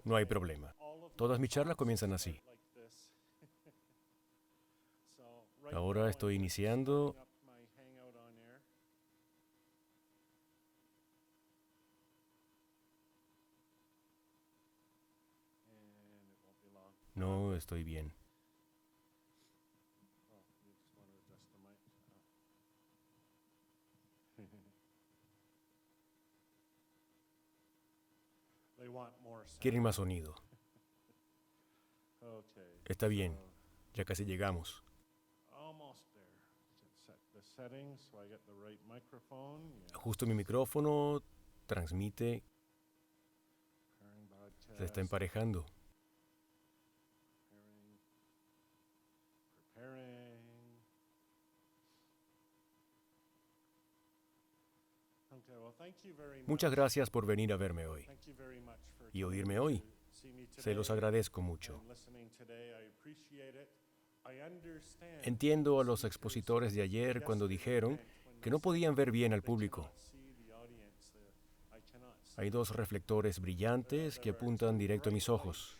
No hay problema. Todas mis charlas comienzan así. Ahora estoy iniciando. No, estoy bien. Quieren más sonido. Está bien, ya casi llegamos. Ajusto mi micrófono, transmite, se está emparejando. Muchas gracias por venir a verme hoy y oírme hoy. Se los agradezco mucho. Entiendo a los expositores de ayer cuando dijeron que no podían ver bien al público. Hay dos reflectores brillantes que apuntan directo a mis ojos.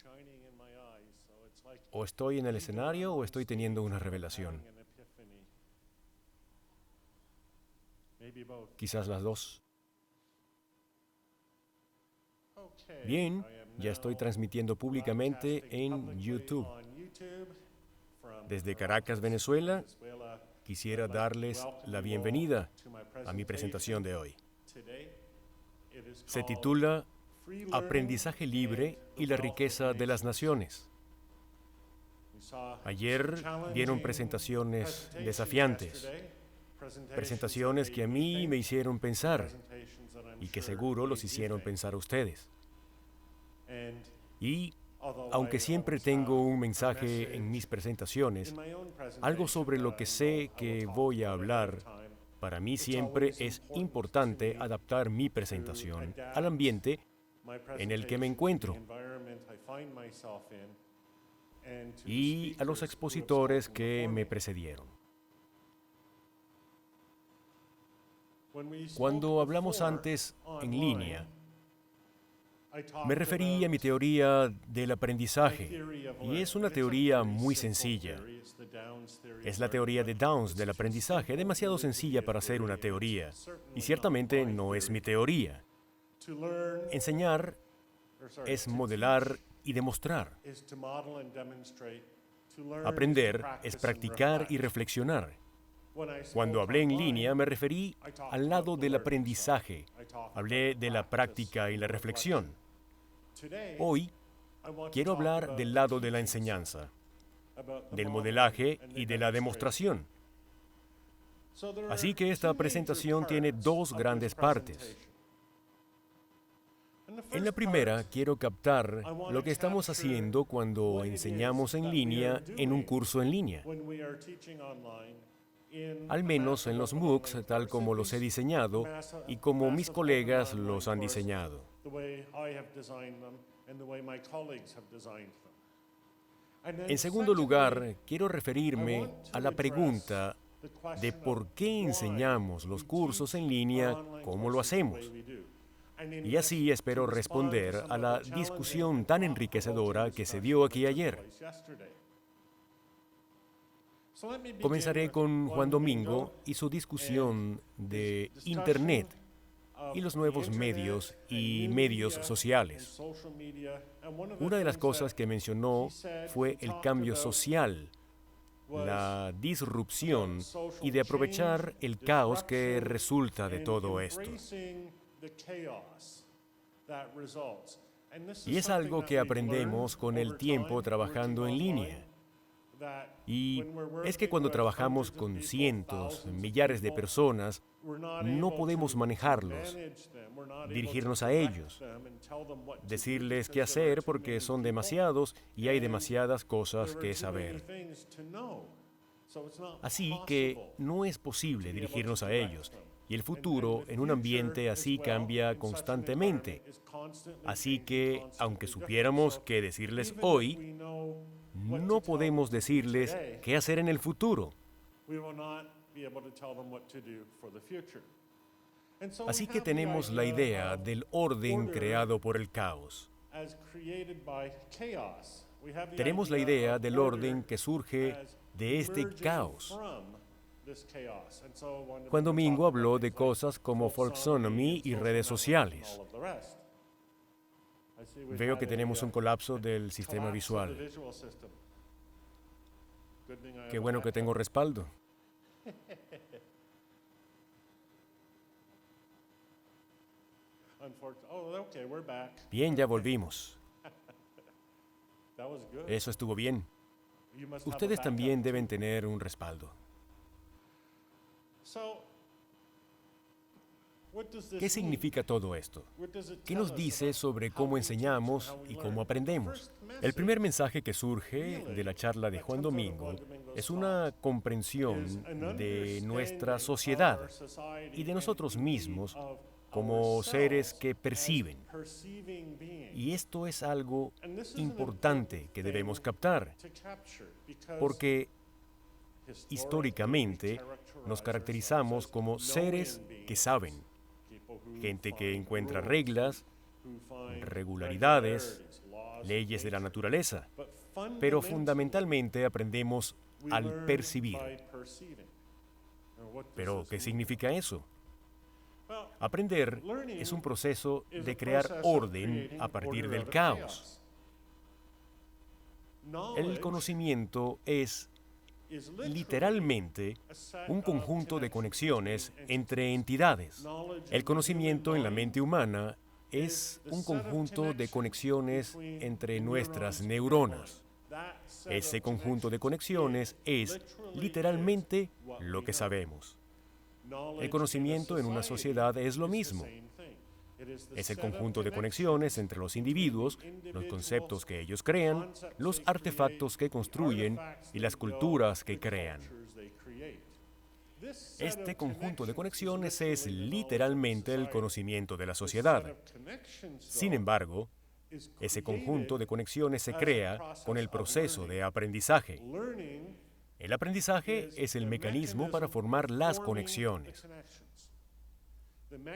O estoy en el escenario o estoy teniendo una revelación. Quizás las dos. Bien, ya estoy transmitiendo públicamente en YouTube. Desde Caracas, Venezuela, quisiera darles la bienvenida a mi presentación de hoy. Se titula Aprendizaje libre y la riqueza de las naciones. Ayer dieron presentaciones desafiantes, presentaciones que a mí me hicieron pensar y que seguro los hicieron pensar a ustedes. Y, aunque siempre tengo un mensaje en mis presentaciones, algo sobre lo que sé que voy a hablar, para mí siempre es importante adaptar mi presentación al ambiente en el que me encuentro y a los expositores que me precedieron. Cuando hablamos antes en línea, me referí a mi teoría del aprendizaje, y es una teoría muy sencilla. Es la teoría de Downs del aprendizaje, demasiado sencilla para ser una teoría, y ciertamente no es mi teoría. Enseñar es modelar y demostrar. Aprender es practicar y reflexionar. Cuando hablé en línea me referí al lado del aprendizaje. Hablé de la práctica y la reflexión. Hoy quiero hablar del lado de la enseñanza, del modelaje y de la demostración. Así que esta presentación tiene dos grandes partes. En la primera, quiero captar lo que estamos haciendo cuando enseñamos en línea en un curso en línea. Al menos en los MOOCs, tal como los he diseñado y como mis colegas los han diseñado. En segundo lugar, quiero referirme a la pregunta de por qué enseñamos los cursos en línea como lo hacemos. Y así espero responder a la discusión tan enriquecedora que se dio aquí ayer. Comenzaré con Juan Domingo y su discusión de Internet y los nuevos medios y medios sociales. Una de las cosas que mencionó fue el cambio social, la disrupción y de aprovechar el caos que resulta de todo esto. Y es algo que aprendemos con el tiempo trabajando en línea. Y es que cuando trabajamos con cientos, millares de personas, no podemos manejarlos, dirigirnos a ellos, decirles qué hacer porque son demasiados y hay demasiadas cosas que saber. Así que no es posible dirigirnos a ellos. Y el futuro en un ambiente así cambia constantemente. Así que, aunque supiéramos qué decirles hoy, no podemos decirles qué hacer en el futuro. Así que tenemos la idea del orden creado por el caos. Tenemos la idea del orden que surge de este caos. Juan Domingo habló de cosas como folksonomy y redes sociales. Veo que tenemos un colapso del sistema visual. Qué bueno que tengo respaldo. Bien, ya volvimos. Eso estuvo bien. Ustedes también deben tener un respaldo. ¿Qué significa todo esto? ¿Qué nos dice sobre cómo enseñamos y cómo aprendemos? El primer mensaje que surge de la charla de Juan Domingo es una comprensión de nuestra sociedad y de nosotros mismos como seres que perciben. Y esto es algo importante que debemos captar, porque históricamente nos caracterizamos como seres que saben, gente que encuentra reglas, regularidades, leyes de la naturaleza, pero fundamentalmente aprendemos al percibir. ¿Pero qué significa eso? Aprender es un proceso de crear orden a partir del caos. El conocimiento es literalmente un conjunto de conexiones entre entidades. El conocimiento en la mente humana es un conjunto de conexiones entre nuestras neuronas. Ese conjunto de conexiones es literalmente lo que sabemos. El conocimiento en una sociedad es lo mismo. Es el conjunto de conexiones entre los individuos, los conceptos que ellos crean, los artefactos que construyen y las culturas que crean. Este conjunto de conexiones es literalmente el conocimiento de la sociedad. Sin embargo, ese conjunto de conexiones se crea con el proceso de aprendizaje. El aprendizaje es el mecanismo para formar las conexiones.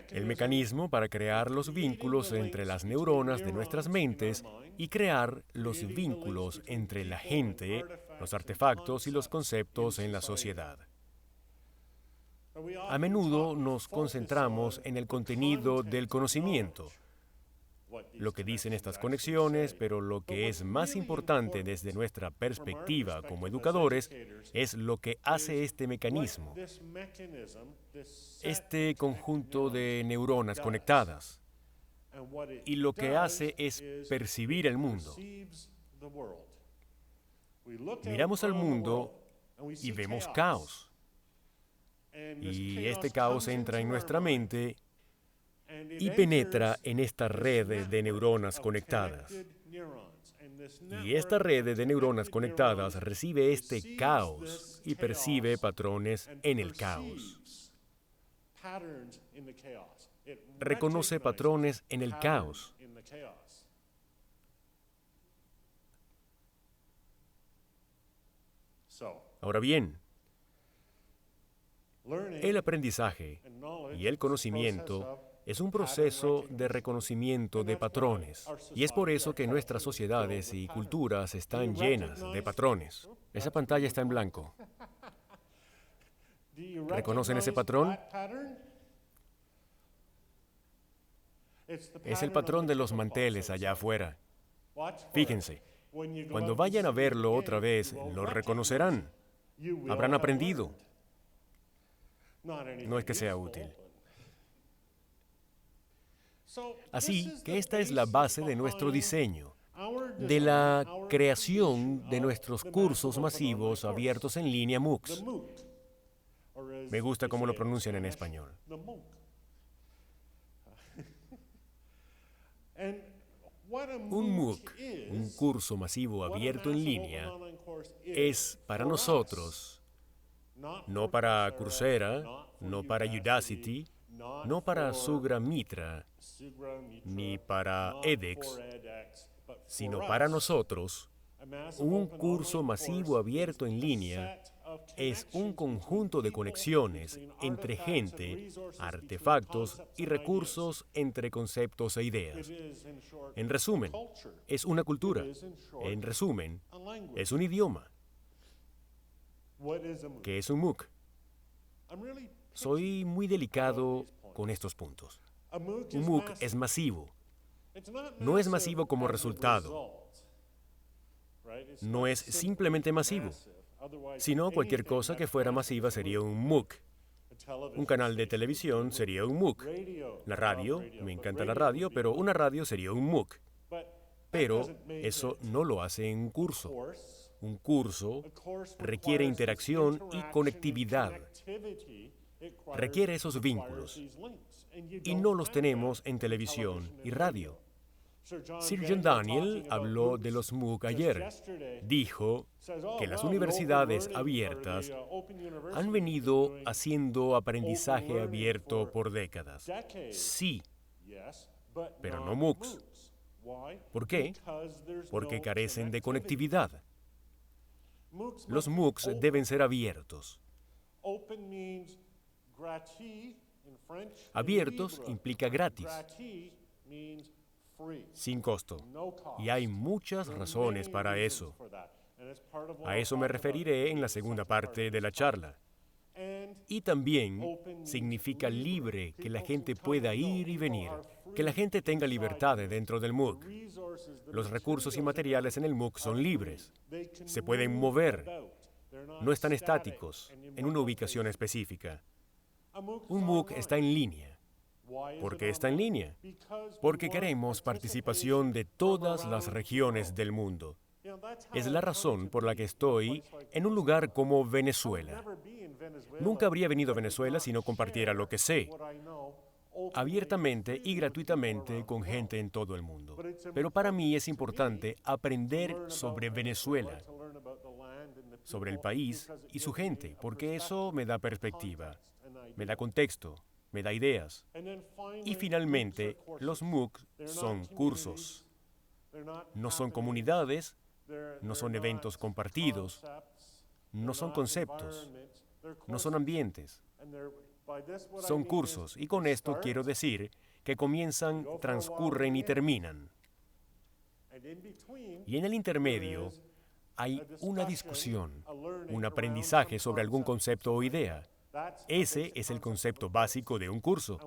El mecanismo para crear los vínculos entre las neuronas de nuestras mentes y crear los vínculos entre la gente, los artefactos y los conceptos en la sociedad. A menudo nos concentramos en el contenido del conocimiento, lo que dicen estas conexiones, pero lo que es más importante desde nuestra perspectiva como educadores es lo que hace este mecanismo, este conjunto de neuronas conectadas. Y lo que hace es percibir el mundo. Miramos al mundo y vemos caos. Y este caos entra en nuestra mente y penetra en esta red de neuronas conectadas. Y esta red de neuronas conectadas recibe este caos y percibe patrones en el caos. Reconoce patrones en el caos. Ahora bien, el aprendizaje y el conocimiento es un proceso de reconocimiento de patrones. Y es por eso que nuestras sociedades y culturas están llenas de patrones. Esa pantalla está en blanco. ¿Reconocen ese patrón? Es el patrón de los manteles allá afuera. Fíjense, cuando vayan a verlo otra vez, lo reconocerán. Habrán aprendido. No es que sea útil. Así que esta es la base de nuestro diseño, de la creación de nuestros cursos masivos abiertos en línea MOOCs. Me gusta cómo lo pronuncian en español. Un MOOC, un curso masivo abierto en línea, es para nosotros, no para Coursera, no para Udacity, no para Sugramitra, ni para edX, sino para nosotros, un curso masivo abierto en línea es un conjunto de conexiones entre gente, artefactos y recursos entre conceptos e ideas. En resumen, es una cultura. En resumen, es un idioma. ¿Qué es un MOOC? Soy muy delicado con estos puntos. Un MOOC es masivo. No es masivo como resultado. No es simplemente masivo, sino cualquier cosa que fuera masiva sería un MOOC. Un canal de televisión sería un MOOC. La radio, me encanta la radio, pero una radio sería un MOOC. Pero eso no lo hace en un curso. Un curso requiere interacción y conectividad. Requiere esos vínculos. Y no los tenemos en televisión y radio. Sir John Daniel habló de los MOOC ayer. Dijo que las universidades abiertas han venido haciendo aprendizaje abierto por décadas. Sí, pero no MOOCs. ¿Por qué? Porque carecen de conectividad. Los MOOCs deben ser abiertos. Abiertos implica gratis, sin costo. Y hay muchas razones para eso. A eso me referiré en la segunda parte de la charla. Y también significa libre, que la gente pueda ir y venir, que la gente tenga libertad dentro del MOOC. Los recursos y materiales en el MOOC son libres. Se pueden mover. No están estáticos en una ubicación específica. Un MOOC está en línea. ¿Por qué está en línea? Porque queremos participación de todas las regiones del mundo. Es la razón por la que estoy en un lugar como Venezuela. Nunca habría venido a Venezuela si no compartiera lo que sé, abiertamente y gratuitamente con gente en todo el mundo. Pero para mí es importante aprender sobre Venezuela, sobre el país y su gente, porque eso me da perspectiva, me da contexto, me da ideas. Y finalmente, los MOOC son cursos. No son comunidades, no son eventos compartidos, no son conceptos, no son ambientes. Son cursos, y con esto quiero decir que comienzan, transcurren y terminan. Y en el intermedio hay una discusión, un aprendizaje sobre algún concepto o idea. Ese es el concepto básico de un curso,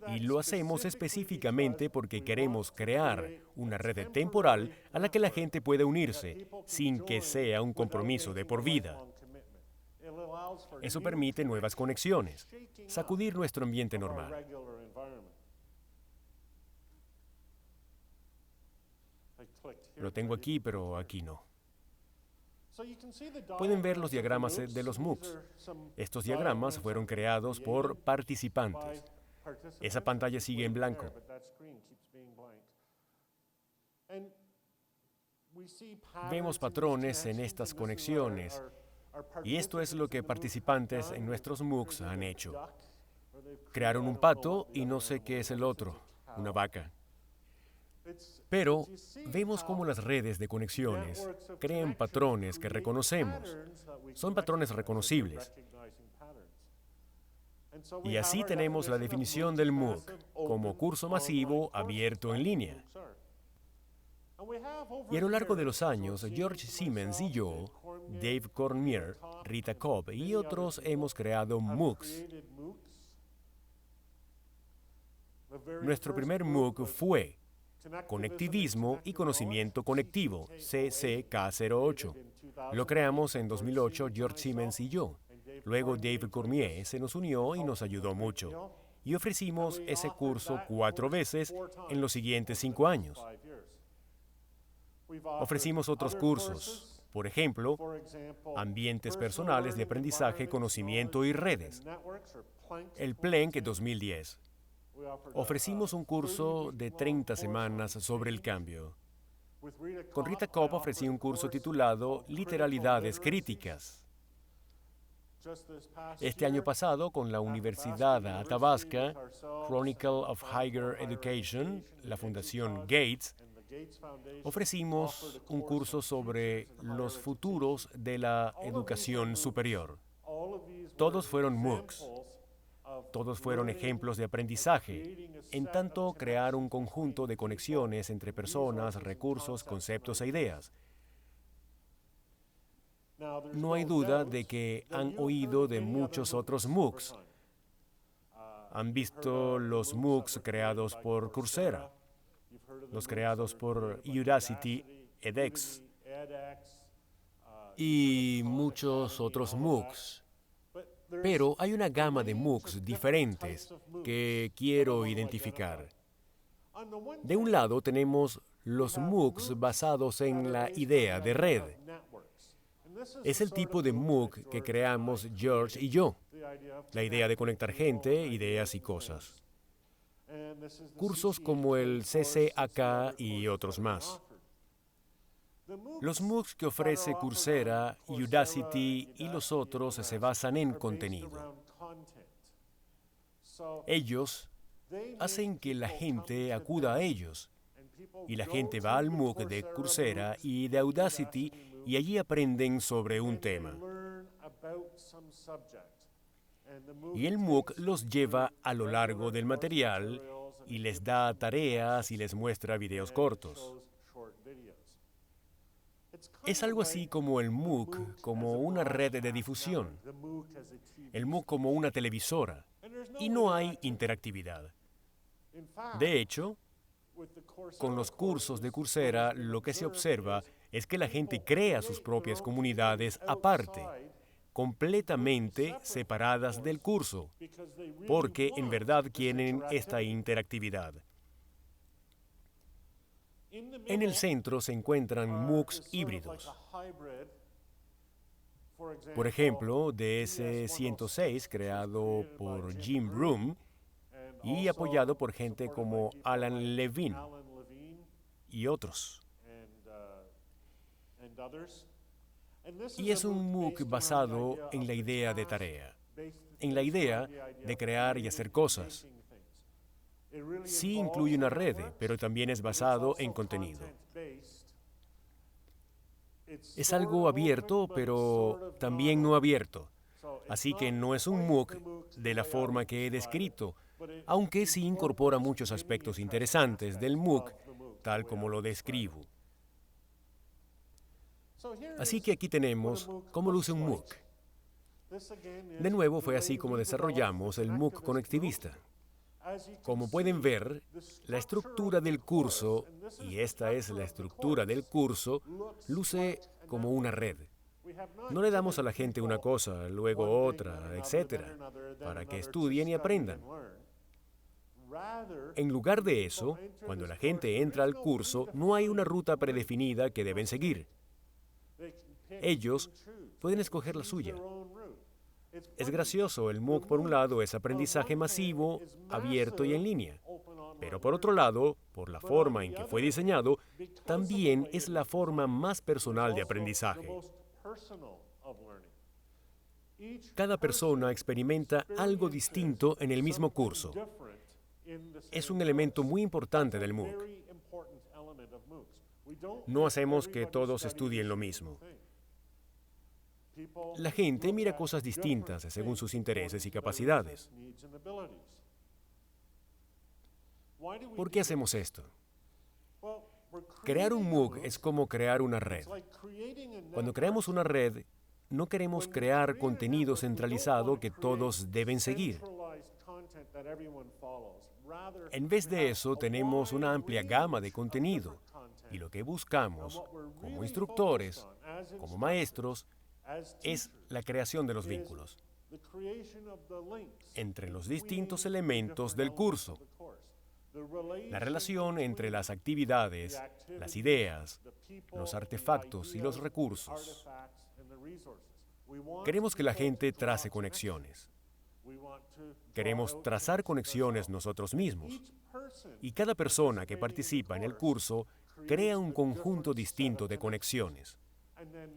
y lo hacemos específicamente porque queremos crear una red temporal a la que la gente pueda unirse, sin que sea un compromiso de por vida. Eso permite nuevas conexiones, sacudir nuestro ambiente normal. Lo tengo aquí, pero aquí no. Pueden ver los diagramas de los MOOCs. Estos diagramas fueron creados por participantes. Esa pantalla sigue en blanco. Vemos patrones en estas conexiones, y esto es lo que participantes en nuestros MOOCs han hecho. Crearon un pato y no sé qué es el otro, una vaca. Pero vemos cómo las redes de conexiones crean patrones que reconocemos. Son patrones reconocibles. Y así tenemos la definición del MOOC como curso masivo abierto en línea. Y a lo largo de los años, George Siemens y yo, Dave Cormier, Rita Cobb y otros hemos creado MOOCs. Nuestro primer MOOC fue Conectivismo y Conocimiento Conectivo, CCK08. Lo creamos en 2008 George Siemens y yo. Luego David Cormier se nos unió y nos ayudó mucho. Y ofrecimos ese curso 4 veces en los siguientes 5 años. Ofrecimos otros cursos, por ejemplo, Ambientes Personales de Aprendizaje, Conocimiento y Redes, el PLENC 2010. Ofrecimos un curso de 30 semanas sobre el cambio. Con Rita Cobb ofrecí un curso titulado Literalidades Críticas. Este año pasado, con la Universidad Athabasca, Chronicle of Higher Education, la Fundación Gates, Ofrecimos un curso sobre los futuros de la educación superior. Todos fueron MOOCs. Todos fueron ejemplos de aprendizaje, en tanto crear un conjunto de conexiones entre personas, recursos, conceptos e ideas. No hay duda de que han oído de muchos otros MOOCs. Han visto los MOOCs creados por Coursera, los creados por Udacity, edX y muchos otros MOOCs. Pero hay una gama de MOOCs diferentes que quiero identificar. De un lado tenemos los MOOCs basados en la idea de red. Es el tipo de MOOC que creamos George y yo. La idea de conectar gente, ideas y cosas. Cursos como el CCAK y otros más. Los MOOCs que ofrece Coursera, Udacity y los otros se basan en contenido. Ellos hacen que la gente acuda a ellos. Y la gente va al MOOC de Coursera y de Udacity y allí aprenden sobre un tema. Y el MOOC los lleva a lo largo del material y les da tareas y les muestra videos cortos. Es algo así como el MOOC, como una red de difusión. El MOOC como una televisora. Y no hay interactividad. De hecho, con los cursos de Coursera, lo que se observa es que la gente crea sus propias comunidades aparte, completamente separadas del curso, porque en verdad quieren esta interactividad. En el centro se encuentran MOOCs híbridos. Por ejemplo, DS-106, creado por Jim Broom y apoyado por gente como Alan Levine y otros. Y es un MOOC basado en la idea de tarea, en la idea de crear y hacer cosas. Sí incluye una red, pero también es basado en contenido. Es algo abierto, pero también no abierto. Así que no es un MOOC de la forma que he descrito, aunque sí incorpora muchos aspectos interesantes del MOOC, tal como lo describo. Así que aquí tenemos cómo luce un MOOC. De nuevo, fue así como desarrollamos el MOOC conectivista. Como pueden ver, la estructura del curso, y esta es la estructura del curso, luce como una red. No le damos a la gente una cosa, luego otra, etcétera, para que estudien y aprendan. En lugar de eso, cuando la gente entra al curso, no hay una ruta predefinida que deben seguir. Ellos pueden escoger la suya. Es gracioso, el MOOC por un lado es aprendizaje masivo, abierto y en línea. Pero por otro lado, por la forma en que fue diseñado, también es la forma más personal de aprendizaje. Cada persona experimenta algo distinto en el mismo curso. Es un elemento muy importante del MOOC. No hacemos que todos estudien lo mismo. La gente mira cosas distintas según sus intereses y capacidades. ¿Por qué hacemos esto? Crear un MOOC es como crear una red. Cuando creamos una red, no queremos crear contenido centralizado que todos deben seguir. En vez de eso, tenemos una amplia gama de contenido. Y lo que buscamos, como instructores, como maestros, es la creación de los vínculos entre los distintos elementos del curso. La relación entre las actividades, las ideas, los artefactos y los recursos. Queremos que la gente trace conexiones. Queremos trazar conexiones nosotros mismos. Y cada persona que participa en el curso crea un conjunto distinto de conexiones.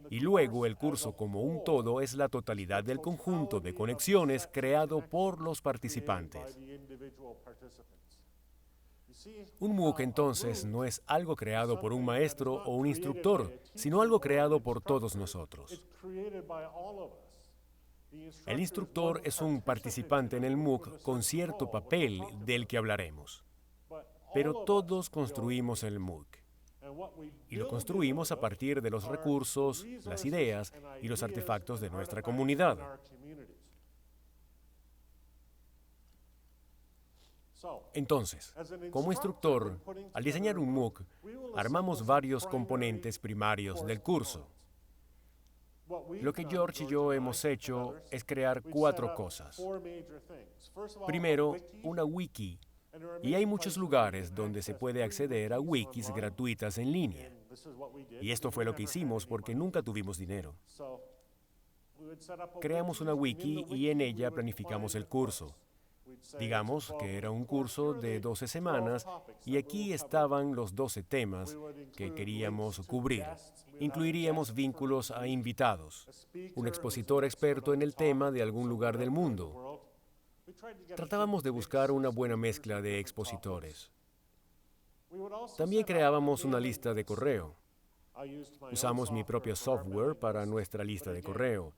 Y luego el curso como un todo es la totalidad del conjunto de conexiones creado por los participantes. Un MOOC entonces no es algo creado por un maestro o un instructor, sino algo creado por todos nosotros. El instructor es un participante en el MOOC con cierto papel del que hablaremos. Pero todos construimos el MOOC. Y lo construimos a partir de los recursos, las ideas y los artefactos de nuestra comunidad. Entonces, como instructor, al diseñar un MOOC, armamos varios componentes primarios del curso. Lo que George y yo hemos hecho es crear 4 cosas. Primero, una wiki. Y hay muchos lugares donde se puede acceder a wikis gratuitas en línea. Y esto fue lo que hicimos porque nunca tuvimos dinero. Creamos una wiki y en ella planificamos el curso. Digamos que era un curso de 12 semanas y aquí estaban los 12 temas que queríamos cubrir. Incluiríamos vínculos a invitados, un expositor experto en el tema de algún lugar del mundo. Tratábamos de buscar una buena mezcla de expositores. También creábamos una lista de correo. Usamos mi propio software para nuestra lista de correo.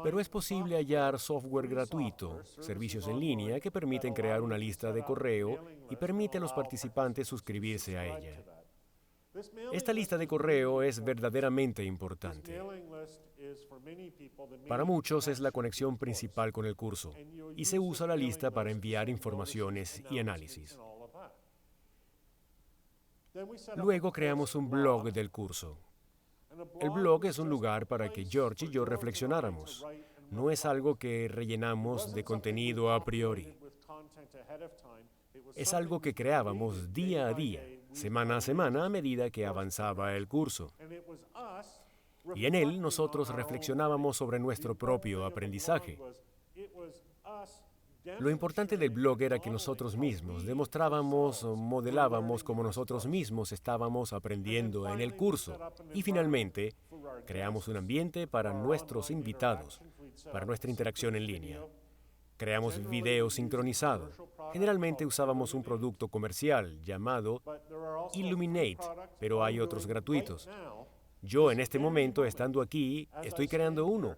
Pero es posible hallar software gratuito, servicios en línea que permiten crear una lista de correo y permite a los participantes suscribirse a ella. Esta lista de correo es verdaderamente importante. Para muchos es la conexión principal con el curso y se usa la lista para enviar informaciones y análisis. Luego creamos un blog del curso. El blog es un lugar para que George y yo reflexionáramos. No es algo que rellenamos de contenido a priori. Es algo que creábamos día a día, semana a semana, a medida que avanzaba el curso. Y en él nosotros reflexionábamos sobre nuestro propio aprendizaje. Lo importante del blog era que nosotros mismos demostrábamos o modelábamos cómo nosotros mismos estábamos aprendiendo en el curso. Y finalmente, creamos un ambiente para nuestros invitados, para nuestra interacción en línea. Creamos video sincronizado. Generalmente usábamos un producto comercial llamado Illuminate, pero hay otros gratuitos. Yo en este momento, estando aquí, estoy creando uno.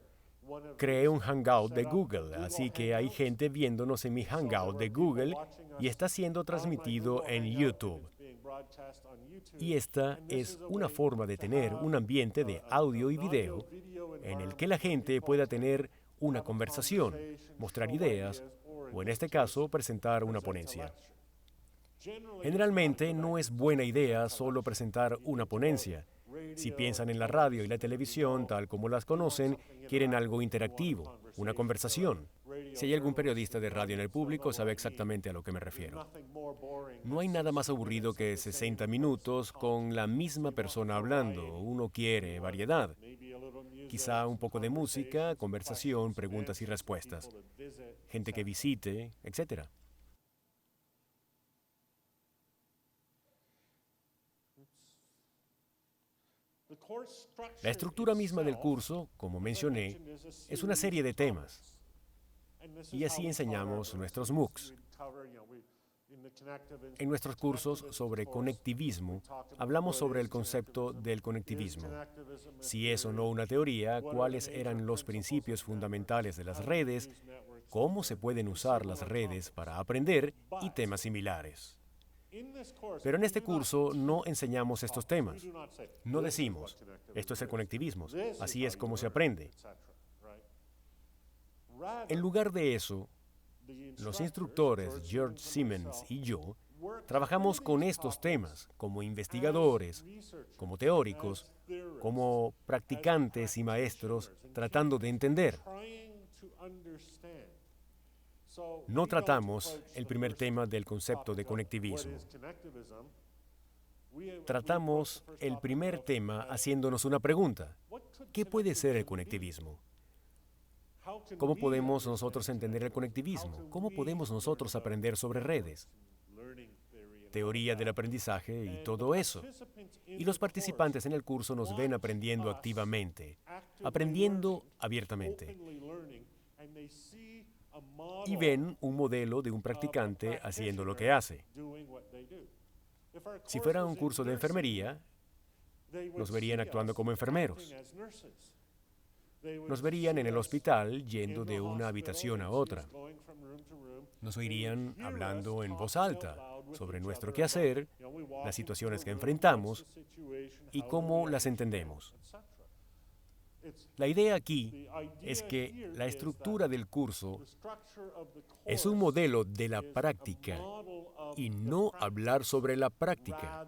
Creé un Hangout de Google, así que hay gente viéndonos en mi Hangout de Google y está siendo transmitido en YouTube. Y esta es una forma de tener un ambiente de audio y video en el que la gente pueda tener una conversación, mostrar ideas o, en este caso, presentar una ponencia. Generalmente no es buena idea solo presentar una ponencia. Si piensan en la radio y la televisión tal como las conocen, quieren algo interactivo, una conversación. Si hay algún periodista de radio en el público, sabe exactamente a lo que me refiero. No hay nada más aburrido que 60 minutos con la misma persona hablando. Uno quiere variedad. Quizá un poco de música, conversación, preguntas y respuestas. Gente que visite, etc. La estructura misma del curso, como mencioné, es una serie de temas. Y así enseñamos nuestros MOOCs. En nuestros cursos sobre conectivismo, hablamos sobre el concepto del conectivismo. Si es o no una teoría, cuáles eran los principios fundamentales de las redes, cómo se pueden usar las redes para aprender y temas similares. Pero en este curso no enseñamos estos temas. No decimos, esto es el conectivismo, así es como se aprende. En lugar de eso, los instructores George Simmons y yo trabajamos con estos temas como investigadores, como teóricos, como practicantes y maestros, tratando de entender. No tratamos el primer tema del concepto de conectivismo. Tratamos el primer tema haciéndonos una pregunta. ¿Qué puede ser el conectivismo? ¿Cómo podemos nosotros entender el conectivismo? ¿Cómo podemos nosotros aprender sobre redes? Teoría del aprendizaje y todo eso. Y los participantes en el curso nos ven aprendiendo activamente, aprendiendo abiertamente. y ven un modelo de un practicante haciendo lo que hace. Si fuera un curso de enfermería, nos verían actuando como enfermeros. Nos verían en el hospital yendo de una habitación a otra. Nos oirían hablando en voz alta sobre nuestro quehacer, las situaciones que enfrentamos y cómo las entendemos. La idea aquí es que la estructura del curso es un modelo de la práctica y no hablar sobre la práctica.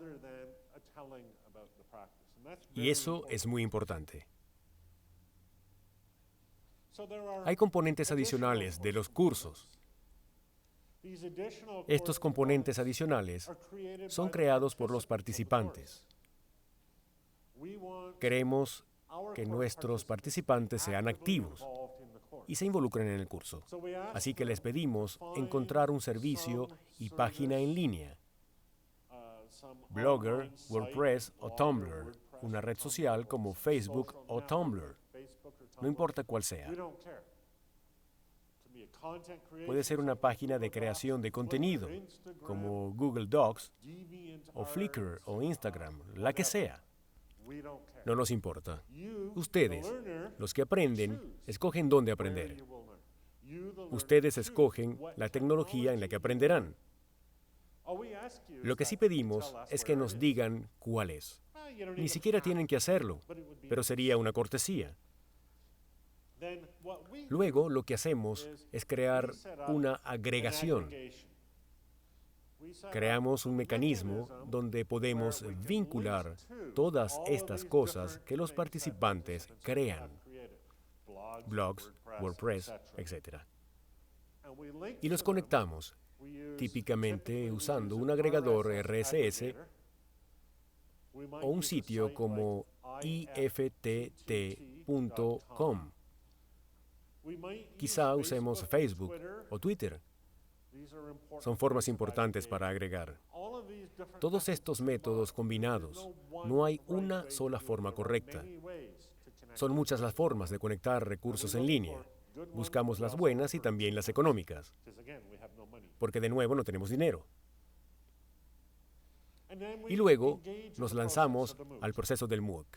Y eso es muy importante. Hay componentes adicionales de los cursos. Estos componentes adicionales son creados por los participantes. Queremos que nuestros participantes sean activos y se involucren en el curso. Así que les pedimos encontrar un servicio y página en línea, Blogger, WordPress o Tumblr, una red social como Facebook o Tumblr, no importa cuál sea. Puede ser una página de creación de contenido, como Google Docs, o Flickr o Instagram, la que sea. No nos importa. Ustedes, los que aprenden, escogen dónde aprender. Ustedes escogen la tecnología en la que aprenderán. Lo que sí pedimos es que nos digan cuál es. Ni siquiera tienen que hacerlo, pero sería una cortesía. Luego, lo que hacemos es crear una agregación. Creamos un mecanismo donde podemos vincular todas estas cosas que los participantes crean, blogs, WordPress, etc. Y los conectamos, típicamente usando un agregador RSS o un sitio como IFTT.com. Quizá usemos Facebook o Twitter. Son formas importantes para agregar. Todos estos métodos combinados, no hay una sola forma correcta. Son muchas las formas de conectar recursos en línea. Buscamos las buenas y también las económicas, porque de nuevo no tenemos dinero. Y luego nos lanzamos al proceso del MOOC.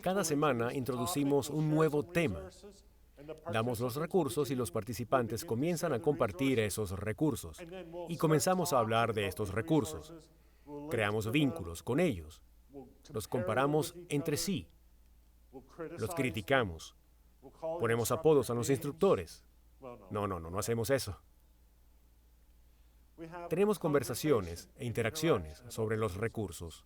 Cada semana introducimos un nuevo tema. Damos los recursos y los participantes comienzan a compartir esos recursos. Y comenzamos a hablar de estos recursos. Creamos vínculos con ellos. Los comparamos entre sí. Los criticamos. Ponemos apodos a los instructores. No hacemos eso. Tenemos conversaciones e interacciones sobre los recursos.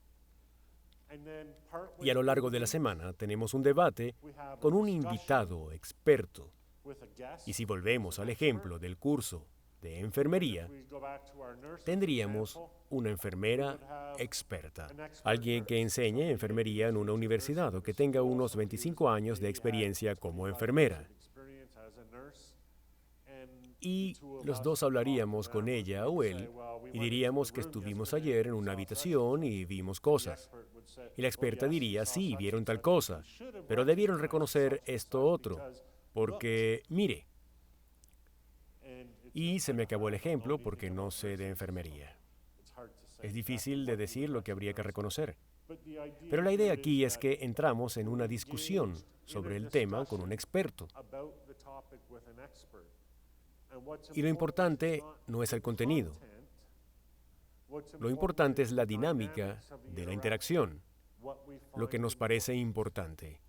Y a lo largo de la semana tenemos un debate con un invitado experto. Y si volvemos al ejemplo del curso de enfermería, tendríamos una enfermera experta, alguien que enseñe enfermería en una universidad o que tenga unos 25 años de experiencia como enfermera. Y los dos hablaríamos con ella o él y diríamos que estuvimos ayer en una habitación y vimos cosas. Y la experta diría, sí, vieron tal cosa, pero debieron reconocer esto otro, porque, mire. Y se me acabó el ejemplo porque no sé de enfermería. Es difícil de decir lo que habría que reconocer. Pero la idea aquí es que entramos en una discusión sobre el tema con un experto. Y lo importante no es el contenido. Lo importante es la dinámica de la interacción, lo que nos parece importante,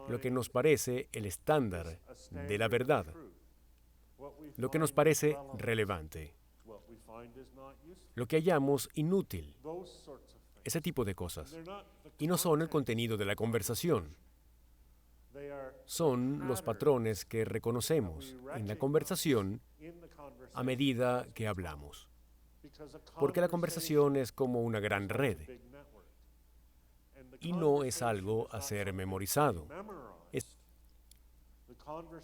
lo que nos parece el estándar de la verdad, lo que nos parece relevante, lo que hallamos inútil, ese tipo de cosas. Y no son el contenido de la conversación. Son los patrones que reconocemos en la conversación a medida que hablamos. Porque la conversación es como una gran red y no es algo a ser memorizado.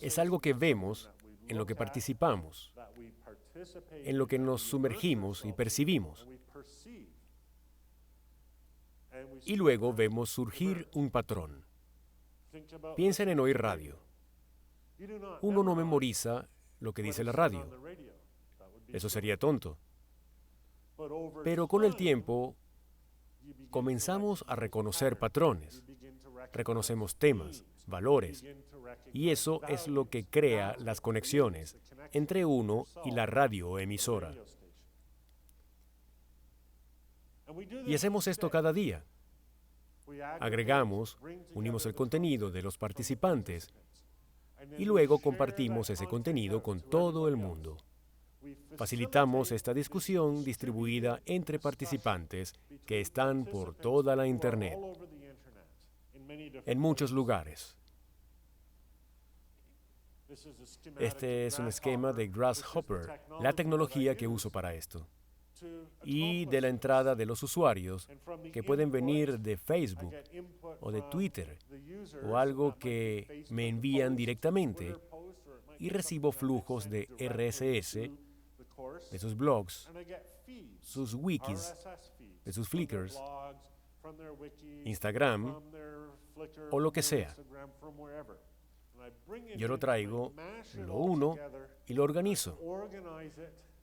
Es algo que vemos en lo que participamos, en lo que nos sumergimos y percibimos. Y luego vemos surgir un patrón. Piensen en oír radio. Uno no memoriza lo que dice la radio. Eso sería tonto. Pero con el tiempo comenzamos a reconocer patrones, reconocemos temas, valores, y eso es lo que crea las conexiones entre uno y la radioemisora. Y hacemos esto cada día. Agregamos, unimos el contenido de los participantes y luego compartimos ese contenido con todo el mundo. Facilitamos esta discusión distribuida entre participantes que están por toda la Internet, en muchos lugares. Este es un esquema de Grasshopper, la tecnología que uso para esto, y de la entrada de los usuarios que pueden venir de Facebook o de Twitter o algo que me envían directamente y recibo flujos de RSS, de sus blogs, sus wikis, de sus Flickrs, Instagram o lo que sea. Yo lo traigo, lo uno y lo organizo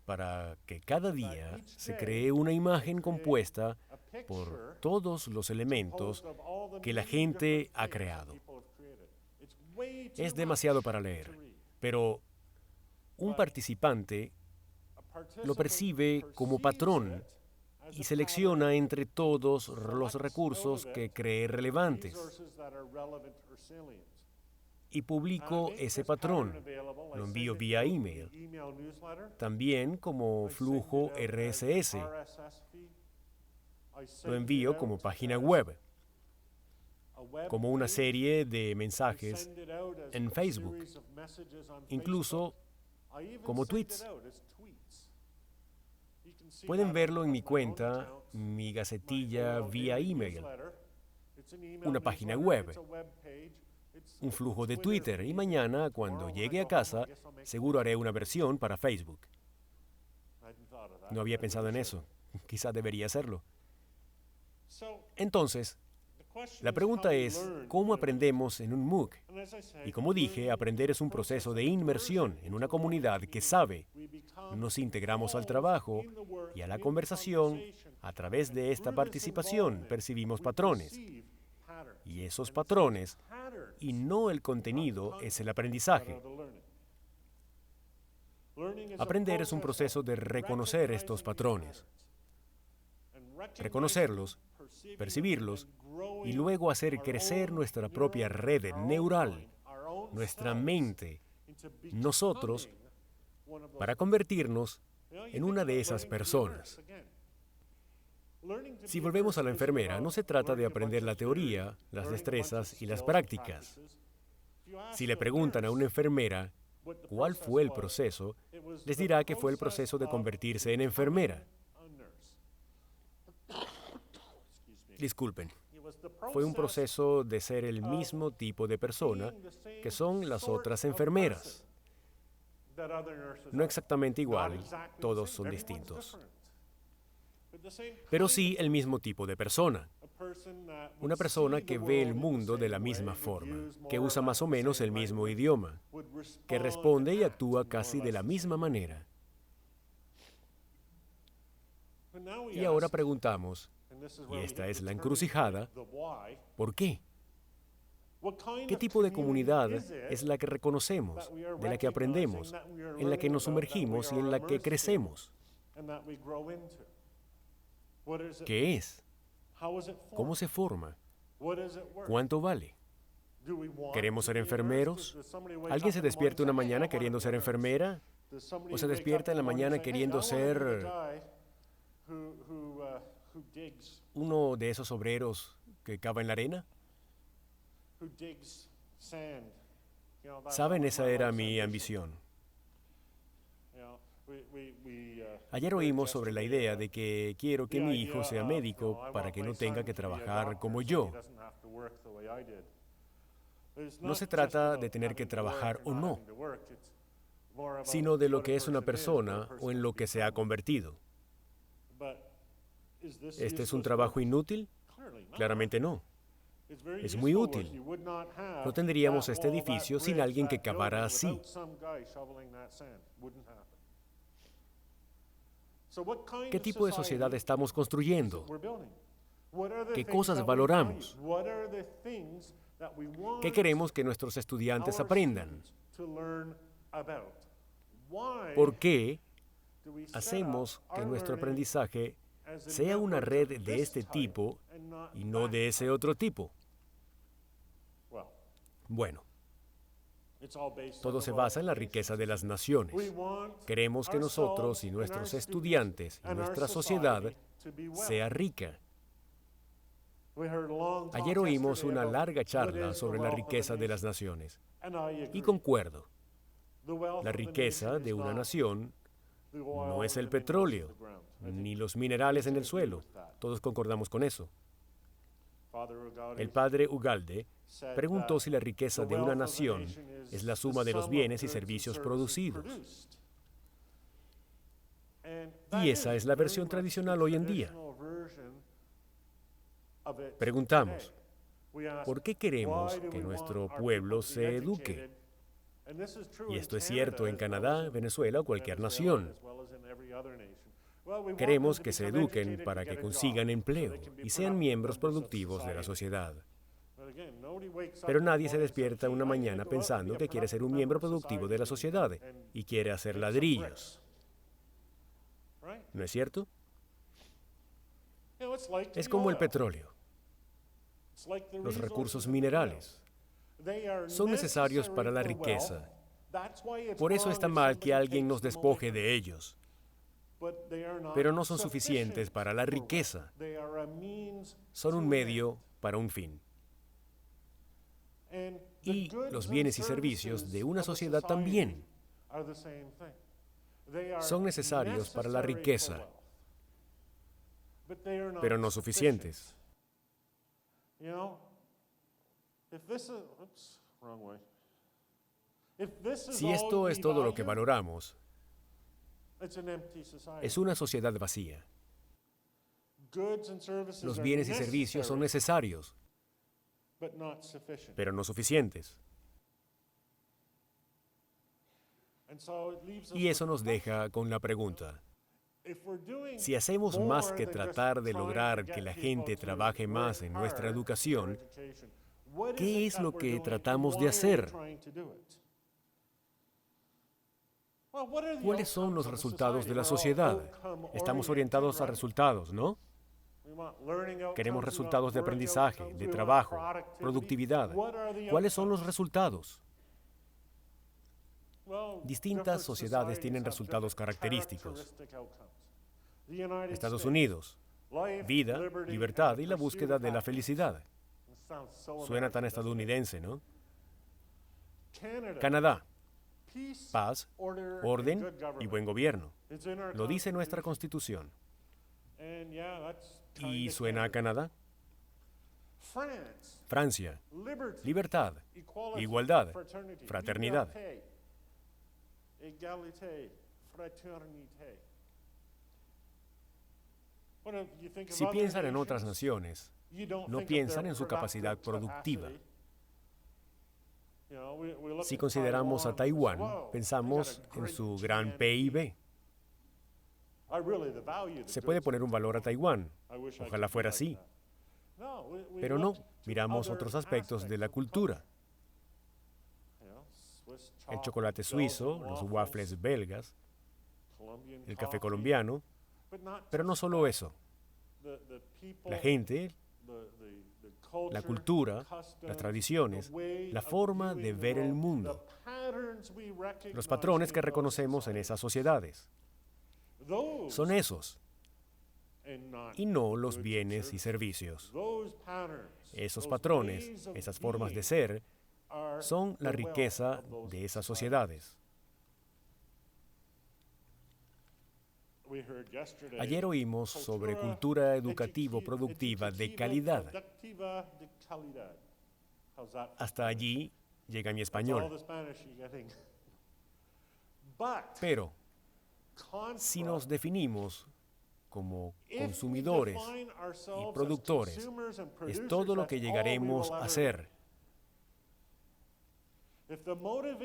para que cada día se cree una imagen compuesta por todos los elementos que la gente ha creado. Es demasiado para leer, pero un participante lo percibe como patrón y selecciona entre todos los recursos que cree relevantes. Y publico ese patrón, lo envío vía email, también como flujo RSS, lo envío como página web, como una serie de mensajes en Facebook, incluso como tweets. Pueden verlo en mi cuenta, mi gacetilla vía email, una página web, un flujo de Twitter y mañana, cuando llegue a casa, seguro haré una versión para Facebook. No había pensado en eso. Quizá debería hacerlo. Entonces, la pregunta es, ¿cómo aprendemos en un MOOC? Y como dije, aprender es un proceso de inmersión en una comunidad que sabe. Nos integramos al trabajo y a la conversación. A través de esta participación percibimos patrones. Y esos patrones, y no el contenido, es el aprendizaje. Aprender es un proceso de reconocer estos patrones, reconocerlos, percibirlos y luego hacer crecer nuestra propia red neural, nuestra mente, nosotros, para convertirnos en una de esas personas. Si volvemos a la enfermera, no se trata de aprender la teoría, las destrezas y las prácticas. Si le preguntan a una enfermera cuál fue el proceso, les dirá que fue el proceso de convertirse en enfermera. Disculpen. Fue un proceso de ser el mismo tipo de persona que son las otras enfermeras. No exactamente igual, todos son distintos. Pero sí el mismo tipo de persona. Una persona que ve el mundo de la misma forma, que usa más o menos el mismo idioma, que responde y actúa casi de la misma manera. Y ahora preguntamos, y esta es la encrucijada, ¿por qué? ¿Qué tipo de comunidad es la que reconocemos, de la que aprendemos, en la que nos sumergimos y en la que crecemos? ¿Qué es? ¿Cómo se forma? ¿Cuánto vale? ¿Queremos ser enfermeros? ¿Alguien se despierta una mañana queriendo ser enfermera? ¿O se despierta en la mañana queriendo ser uno de esos obreros que cava en la arena? Saben, esa era mi ambición. Ayer oímos sobre la idea de que quiero que mi hijo sea médico para que no tenga que trabajar como yo. No se trata de tener que trabajar o no, sino de lo que es una persona o en lo que se ha convertido. ¿Este es un trabajo inútil? Claramente no. Es muy útil. No tendríamos este edificio sin alguien que cavara así. ¿Qué tipo de sociedad estamos construyendo? ¿Qué cosas valoramos? ¿Qué queremos que nuestros estudiantes aprendan? ¿Por qué hacemos que nuestro aprendizaje sea una red de este tipo y no de ese otro tipo? Bueno, todo se basa en la riqueza de las naciones. Queremos que nosotros y nuestros estudiantes y nuestra sociedad sea rica. Ayer oímos una larga charla sobre la riqueza de las naciones. Y concuerdo. La riqueza de una nación no es el petróleo, ni los minerales en el suelo. Todos concordamos con eso. El padre Ugalde preguntó si la riqueza de una nación es la suma de los bienes y servicios producidos. Y esa es la versión tradicional hoy en día. Preguntamos, ¿por qué queremos que nuestro pueblo se eduque? Y esto es cierto en Canadá, Venezuela o cualquier nación. Queremos que se eduquen para que consigan empleo y sean miembros productivos de la sociedad. Pero nadie se despierta una mañana pensando que quiere ser un miembro productivo de la sociedad y quiere hacer ladrillos. ¿No es cierto? Es como el petróleo. Los recursos minerales son necesarios para la riqueza. Por eso está mal que alguien nos despoje de ellos. Pero no son suficientes para la riqueza. Son un medio para un fin. Y los bienes y servicios de una sociedad también son necesarios para la riqueza, pero no suficientes. Si esto es todo lo que valoramos, es una sociedad vacía. Los bienes y servicios son necesarios, pero no suficientes. Y eso nos deja con la pregunta: si hacemos más que tratar de lograr que la gente trabaje más en nuestra educación, ¿qué es lo que tratamos de hacer? ¿Cuáles son los resultados de la sociedad? Estamos orientados a resultados, ¿no? Queremos resultados de aprendizaje, de trabajo, productividad. ¿Cuáles son los resultados? Distintas sociedades tienen resultados característicos. Estados Unidos, vida, libertad y la búsqueda de la felicidad. Suena tan estadounidense, ¿no? Canadá, paz, orden y buen gobierno. Lo dice nuestra Constitución. ¿Y suena a Canadá? Francia, libertad, igualdad, fraternidad. Si piensan en otras naciones, no piensan en su capacidad productiva. Si consideramos a Taiwán, pensamos en su gran PIB. Se puede poner un valor a Taiwán. Ojalá fuera así. Pero no, miramos otros aspectos de la cultura. El chocolate suizo, los waffles belgas, el café colombiano. Pero no solo eso. La gente, la cultura, las tradiciones, la forma de ver el mundo, los patrones que reconocemos en esas sociedades. Son esos, y no los bienes y servicios. Esos patrones, esas formas de ser, son la riqueza de esas sociedades. Ayer oímos sobre cultura educativo-productiva de calidad. Hasta allí llega mi español. Pero, si nos definimos como consumidores y productores, es todo lo que llegaremos a ser.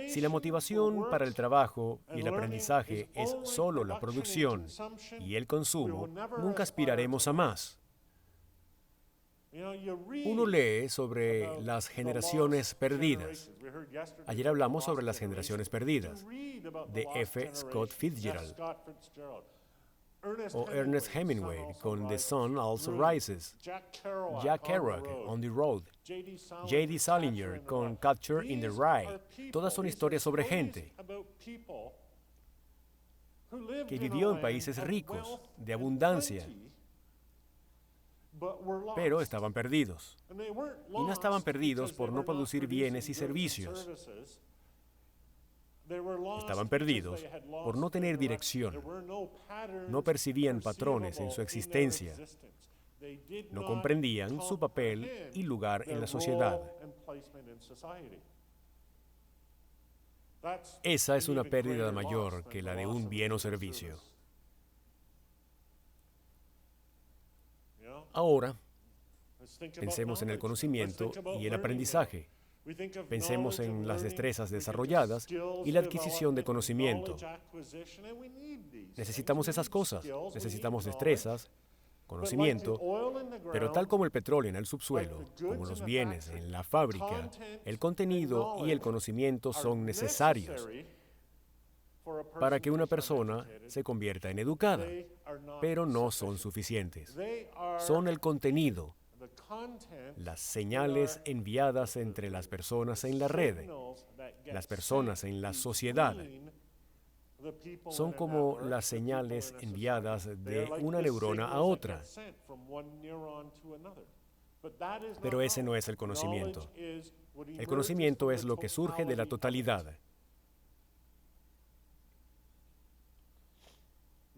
Si la motivación para el trabajo y el aprendizaje es solo la producción y el consumo, nunca aspiraremos a más. Uno lee sobre las generaciones perdidas. Ayer hablamos sobre las generaciones perdidas, de F. Scott Fitzgerald, o Ernest Hemingway con The Sun Also Rises, Jack Kerouac, On the Road, J.D. Salinger con Capture in the Rye. Todas son historias sobre gente que vivió en países ricos, de abundancia, pero estaban perdidos. Y no estaban perdidos por no producir bienes y servicios. Estaban perdidos por no tener dirección. No percibían patrones en su existencia. No comprendían su papel y lugar en la sociedad. Esa es una pérdida mayor que la de un bien o servicio. Ahora, pensemos en el conocimiento y el aprendizaje. Pensemos en las destrezas desarrolladas y la adquisición de conocimiento. Necesitamos esas cosas. Necesitamos destrezas, conocimiento, pero tal como el petróleo en el subsuelo, como los bienes en la fábrica, el contenido y el conocimiento son necesarios para que una persona se convierta en educada, pero no son suficientes. Son el contenido, las señales enviadas entre las personas en la red, las personas en la sociedad. Son como las señales enviadas de una neurona a otra. Pero ese no es el conocimiento. El conocimiento es lo que surge de la totalidad.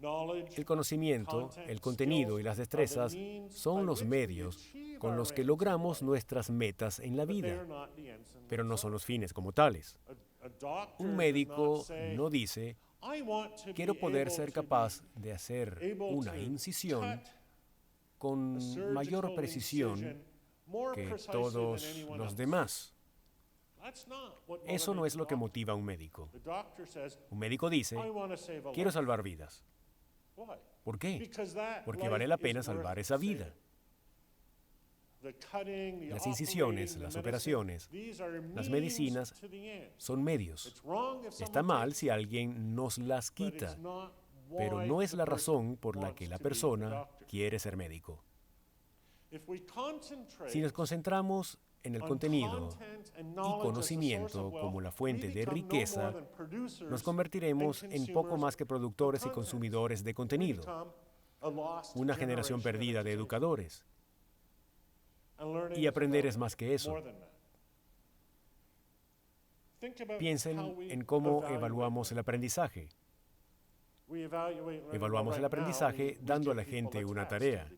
El conocimiento, el contenido y las destrezas son los medios con los que logramos nuestras metas en la vida, pero no son los fines como tales. Un médico no dice, quiero poder ser capaz de hacer una incisión con mayor precisión que todos los demás. Eso no es lo que motiva a un médico. Un médico dice, quiero salvar vidas. ¿Por qué? Porque vale la pena salvar esa vida. Las incisiones, las operaciones, las medicinas son medios. Está mal si alguien nos las quita, pero no es la razón por la que la persona quiere ser médico. Si nos concentramos en el contenido y conocimiento como la fuente de riqueza, nos convertiremos en poco más que productores y consumidores de contenido, una generación perdida de educadores. Y aprender es más que eso. Piensen en cómo evaluamos el aprendizaje. Evaluamos el aprendizaje dando a la gente una tarea.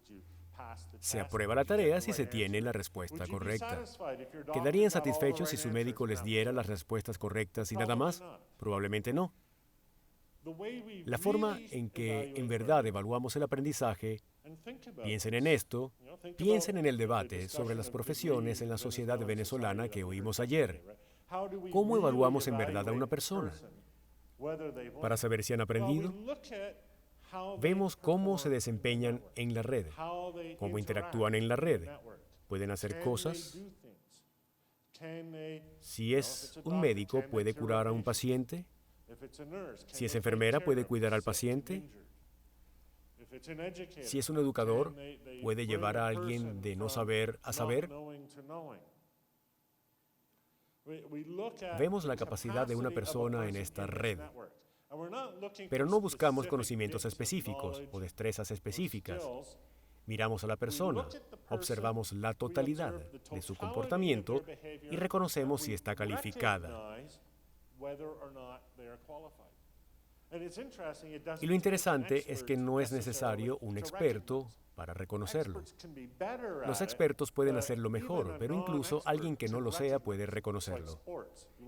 Se aprueba la tarea si se tiene la respuesta correcta. ¿Quedarían satisfechos si su médico les diera las respuestas correctas y nada más? Probablemente no. La forma en que en verdad evaluamos el aprendizaje, piensen en esto, piensen en el debate sobre las profesiones en la sociedad venezolana que oímos ayer. ¿Cómo evaluamos en verdad a una persona? Para saber si han aprendido, vemos cómo se desempeñan en la red, cómo interactúan en la red. ¿Pueden hacer cosas? Si es un médico, ¿puede curar a un paciente? Si es enfermera, ¿puede cuidar al paciente? Si es un educador, ¿puede llevar a alguien de no saber a saber? Vemos la capacidad de una persona en esta red, pero no buscamos conocimientos específicos o destrezas específicas. Miramos a la persona, observamos la totalidad de su comportamiento y reconocemos si está calificada. Y lo interesante es que no es necesario un experto para reconocerlo. Los expertos pueden hacerlo mejor, pero incluso alguien que no lo sea puede reconocerlo.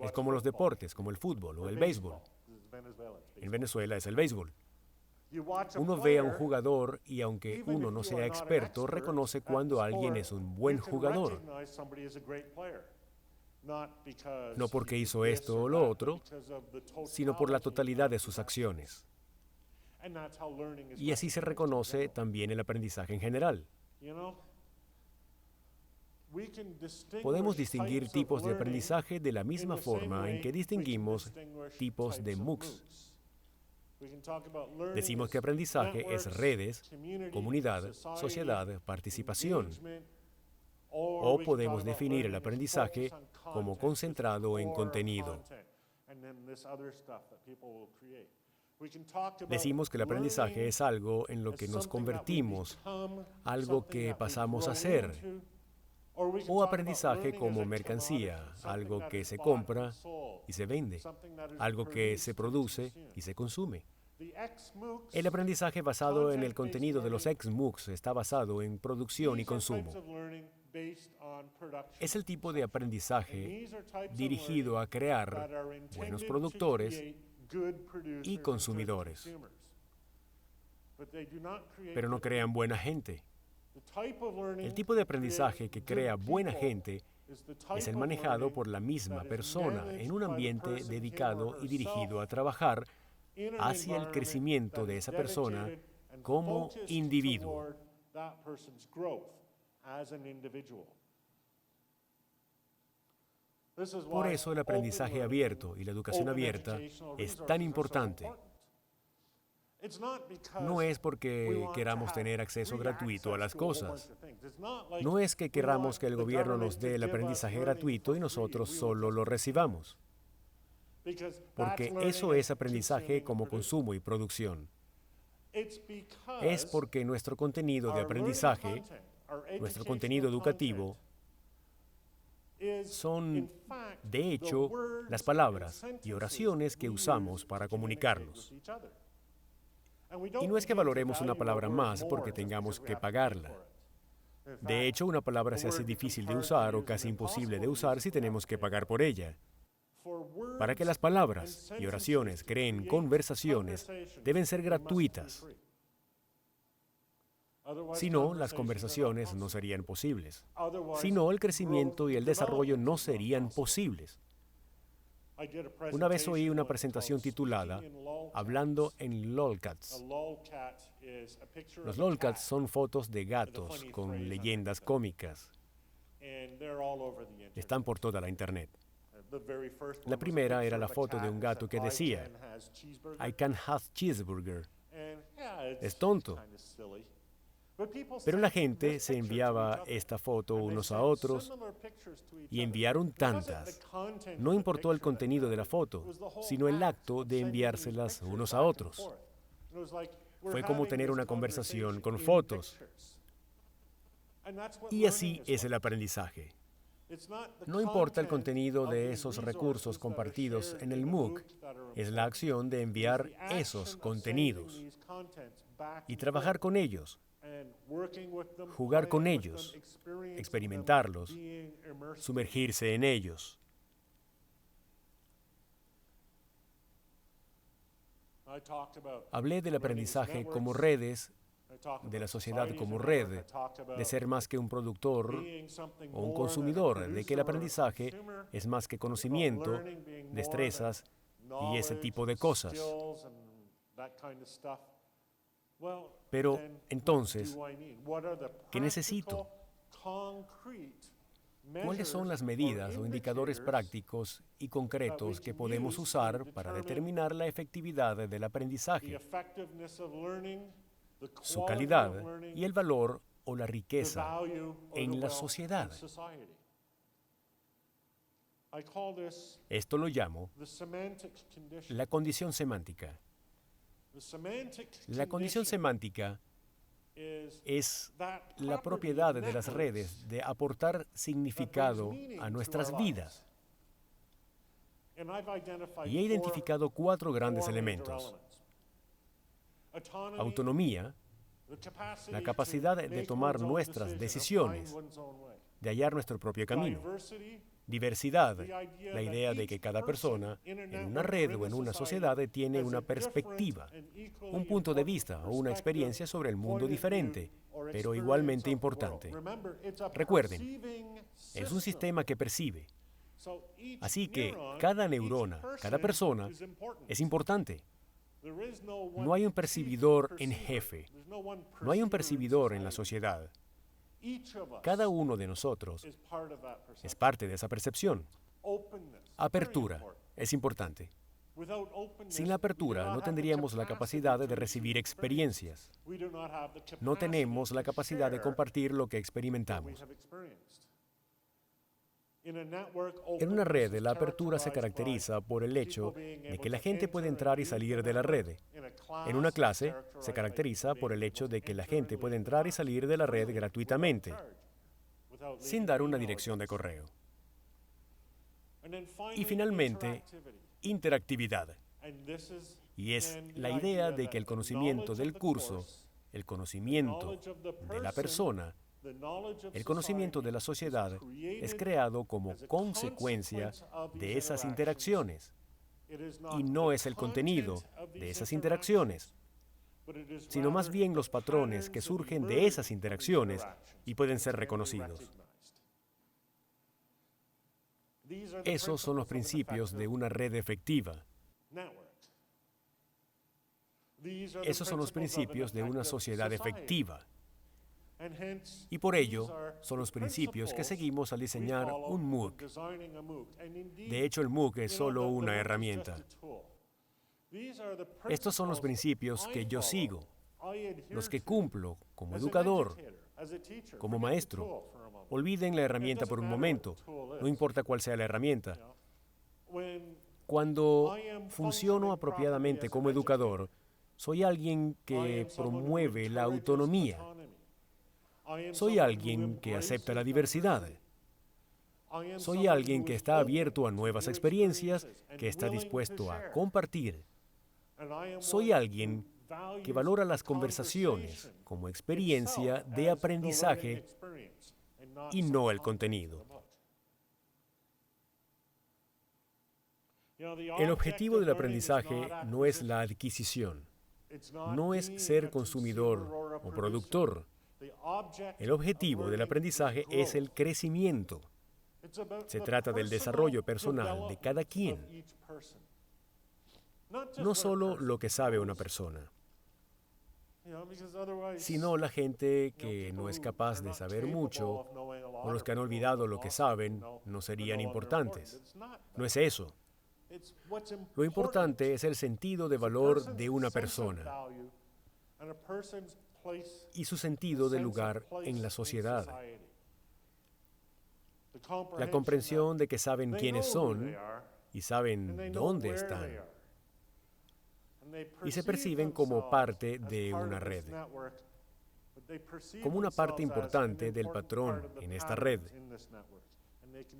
Es como los deportes, como el fútbol o el béisbol. En Venezuela es el béisbol. Uno ve a un jugador y aunque uno no sea experto, reconoce cuando alguien es un buen jugador. No porque hizo esto o lo otro, sino por la totalidad de sus acciones. Y así se reconoce también el aprendizaje en general. Podemos distinguir tipos de aprendizaje de la misma forma en que distinguimos tipos de MOOCs. Decimos que aprendizaje es redes, comunidad, sociedad, participación. O podemos definir el aprendizaje como concentrado en contenido. Decimos que el aprendizaje es algo en lo que nos convertimos, algo que pasamos a ser. O aprendizaje como mercancía, algo que se compra y se vende, algo que se produce y se consume. El aprendizaje basado en el contenido de los ex-MOOCs está basado en producción y consumo. Es el tipo de aprendizaje dirigido a crear buenos productores y consumidores. Pero no crean buena gente. El tipo de aprendizaje que crea buena gente es el manejado por la misma persona en un ambiente dedicado y dirigido a trabajar hacia el crecimiento de esa persona como individuo. Por eso el aprendizaje abierto y la educación abierta es tan importante. No es porque queramos tener acceso gratuito a las cosas. No es que queramos que el gobierno nos dé el aprendizaje gratuito y nosotros solo lo recibamos. Porque eso es aprendizaje como consumo y producción. Es porque nuestro contenido de aprendizaje, nuestro contenido educativo, son, de hecho, las palabras y oraciones que usamos para comunicarnos. Y no es que valoremos una palabra más porque tengamos que pagarla. De hecho, una palabra se hace difícil de usar o casi imposible de usar si tenemos que pagar por ella. Para que las palabras y oraciones creen conversaciones, deben ser gratuitas. Si no, las conversaciones no serían posibles. Si no, el crecimiento y el desarrollo no serían posibles. Una vez oí una presentación titulada Hablando en lolcats. Los lolcats son fotos de gatos con leyendas cómicas. Están por toda la internet. La primera era la foto de un gato que decía, I can have cheeseburger. Es tonto. Pero la gente se enviaba esta foto unos a otros y enviaron tantas. No importó el contenido de la foto, sino el acto de enviárselas unos a otros. Fue como tener una conversación con fotos. Y así es el aprendizaje. No importa el contenido de esos recursos compartidos en el MOOC, es la acción de enviar esos contenidos y trabajar con ellos, jugar con ellos, experimentarlos, sumergirse en ellos. Hablé del aprendizaje como redes, de la sociedad como red, de ser más que un productor o un consumidor, de que el aprendizaje es más que conocimiento, destrezas y ese tipo de cosas. Pero entonces, ¿qué necesito? ¿Cuáles son las medidas o indicadores prácticos y concretos que podemos usar para determinar la efectividad del aprendizaje, su calidad y el valor o la riqueza en la sociedad? Esto lo llamo la condición semántica. La condición semántica es la propiedad de las redes de aportar significado a nuestras vidas. Y he identificado 4 grandes elementos. Autonomía, la capacidad de tomar nuestras decisiones, de hallar nuestro propio camino. Diversidad, la idea de que cada persona, en una red o en una sociedad, tiene una perspectiva, un punto de vista o una experiencia sobre el mundo diferente, pero igualmente importante. Recuerden, es un sistema que percibe. Así que cada neurona, cada persona, es importante. No hay un percibidor en jefe. No hay un percibidor en la sociedad. Cada uno de nosotros es parte de esa percepción. Apertura es importante. Sin la apertura no tendríamos la capacidad de recibir experiencias. No tenemos la capacidad de compartir lo que experimentamos. En una red, la apertura se caracteriza por el hecho de que la gente puede entrar y salir de la red. En una clase, se caracteriza por el hecho de que la gente puede entrar y salir de la red gratuitamente, sin dar una dirección de correo. Y finalmente, interactividad. Y es la idea de que el conocimiento del curso, el conocimiento de la persona, el conocimiento de la sociedad es creado como consecuencia de esas interacciones. Y no es el contenido de esas interacciones, sino más bien los patrones que surgen de esas interacciones y pueden ser reconocidos. Esos son los principios de una red efectiva. Esos son los principios de una sociedad efectiva. Y por ello, son los principios que seguimos al diseñar un MOOC. De hecho, el MOOC es solo una herramienta. Estos son los principios que yo sigo, los que cumplo como educador, como maestro. Olviden la herramienta por un momento, no importa cuál sea la herramienta. Cuando funciono apropiadamente como educador, soy alguien que promueve la autonomía. Soy alguien que acepta la diversidad. Soy alguien que está abierto a nuevas experiencias, que está dispuesto a compartir. Soy alguien que valora las conversaciones como experiencia de aprendizaje y no el contenido. El objetivo del aprendizaje no es la adquisición, no es ser consumidor o productor. El objetivo del aprendizaje es el crecimiento. Se trata del desarrollo personal de cada quien, no solo lo que sabe una persona, sino la gente que no es capaz de saber mucho o los que han olvidado lo que saben no serían importantes. No es eso. Lo importante es el sentido de valor de una persona y su sentido de lugar en la sociedad. La comprensión de que saben quiénes son y saben dónde están. Y se perciben como parte de una red, como una parte importante del patrón en esta red.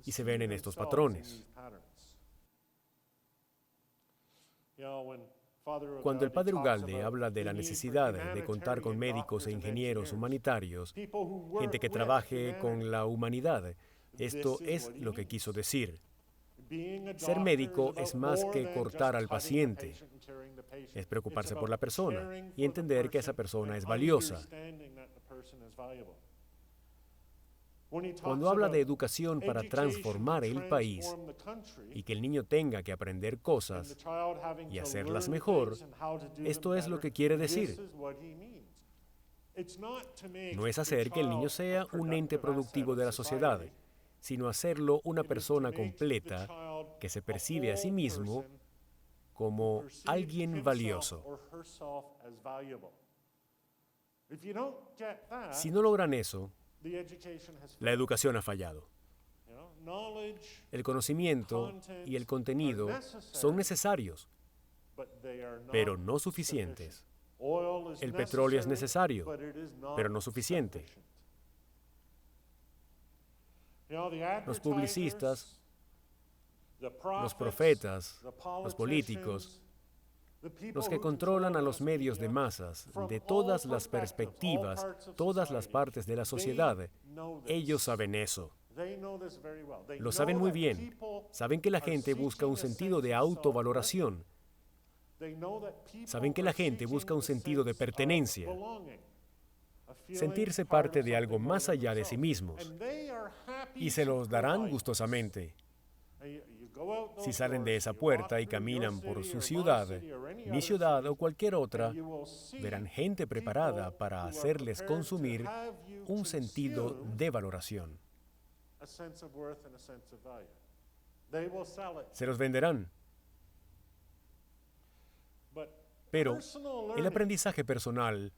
Y se ven en estos patrones. Cuando el padre Ugalde habla de la necesidad de contar con médicos e ingenieros humanitarios, gente que trabaje con la humanidad, esto es lo que quiso decir. Ser médico es más que cortar al paciente, es preocuparse por la persona y entender que esa persona es valiosa. Cuando habla de educación para transformar el país y que el niño tenga que aprender cosas y hacerlas mejor, esto es lo que quiere decir. No es hacer que el niño sea un ente productivo de la sociedad, sino hacerlo una persona completa que se percibe a sí mismo como alguien valioso. Si no logran eso, la educación ha fallado. El conocimiento y el contenido son necesarios, pero no suficientes. El petróleo es necesario, pero no suficiente. Los publicistas, los profetas, los políticos, los que controlan a los medios de masas de todas las perspectivas, todas las partes de la sociedad, ellos saben eso. Lo saben muy bien. Saben que la gente busca un sentido de autovaloración. Saben que la gente busca un sentido de pertenencia, sentirse parte de algo más allá de sí mismos, y se los darán gustosamente. Si salen de esa puerta y caminan por su ciudad, mi ciudad o cualquier otra, verán gente preparada para hacerles consumir un sentido de valoración. Se los venderán. Pero el aprendizaje personal